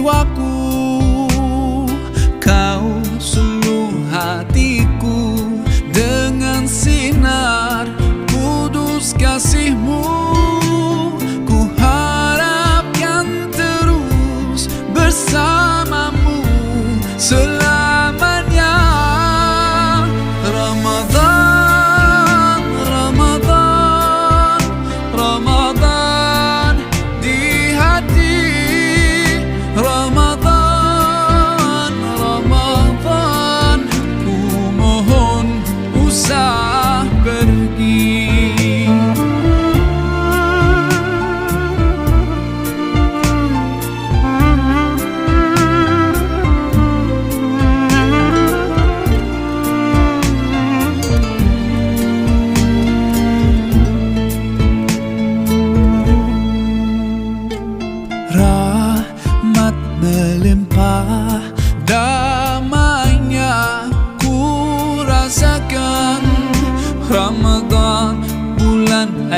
jiwaku, kau suluh hatiku dengan sinar kudus kasih-Mu. Ku harapkan terus bersamamu selamanya. Ramadan, Ramadan, Ramadan di hati. Ramadan, Ramadan, ku mohon usah pergi. Rahmat melimpah, damainya ku rasakan. Ramadan bulan